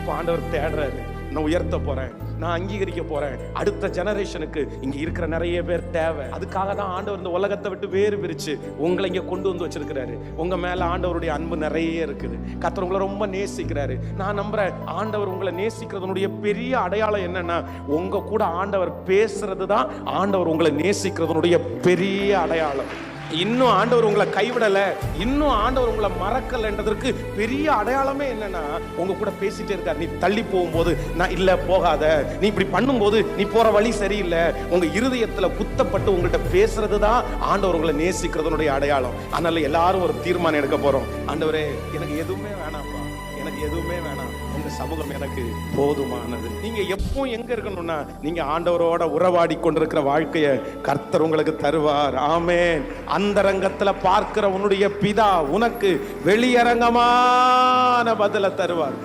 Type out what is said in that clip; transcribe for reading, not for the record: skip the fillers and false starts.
இப்ப ஆண்டவர் தேடுறாரு. நான் உயர்த்த போறேன், நான் அங்கீகரிக்க போறேன். அடுத்த ஜெனரேஷனுக்கு இங்க இருக்கிற நிறைய பேர் தேவை. அதுக்காக தான் ஆண்டவர் இந்த உலகத்தை விட்டு வேறு பிரிச்சு உங்களை இங்க கொண்டு வந்து வச்சிருக்கிறாரு. உங்க மேல ஆண்டவருடைய அன்பு நிறைய இருக்குது. கர்த்தர் உங்களை ரொம்ப நேசிக்கிறாரு. நான் நம்புறேன் ஆண்டவர் உங்களை நேசிக்கிறதுனுடைய பெரிய அடையாளம் என்னன்னா, உங்க கூட ஆண்டவர் பேசுறது தான் ஆண்டவர் உங்களை நேசிக்கிறதுனுடைய பெரிய அடையாளம். இன்னும் ஆண்டவர் உங்களை கைவிடல, இன்னும் ஆண்டவர் உங்களை மறக்கலன்றதற்கு பெரிய அடையாளமே என்னன்னா, உங்க கூட பேசிட்டே இருக்காரு. நீ தள்ளி போகும்போது நான் இல்ல போகாத, நீ இப்படி பண்ணும்போது நீ போற வழி சரியில்லை, உங்க இருதயத்துல குத்தப்பட்டு உங்கள்கிட்ட பேசுறது தான் ஆண்டவர் உங்களை நேசிக்கிறதுனுடைய அடையாளம். அதனால எல்லாரும் ஒரு தீர்மானம் எடுக்க போறோம். ஆண்டவரே, எனக்கு எதுவுமே வேணாம்ப்பா, எனக்கு எதுவுமே வேணாம், உங்க சமூகம் எனக்கு போதுமானது. நீங்க எப்போ எங்க இருக்கணும்னா, நீங்க ஆண்டவரோட உறவாடி கொண்டிருக்கிற வாழ்க்கைய கர்த்தர் உங்களுக்கு தருவார். ஆமென். அந்தரங்கத்துல பார்க்கிற உன்னுடைய பிதா உனக்கு வெளியரங்கமான பதில தருவார்.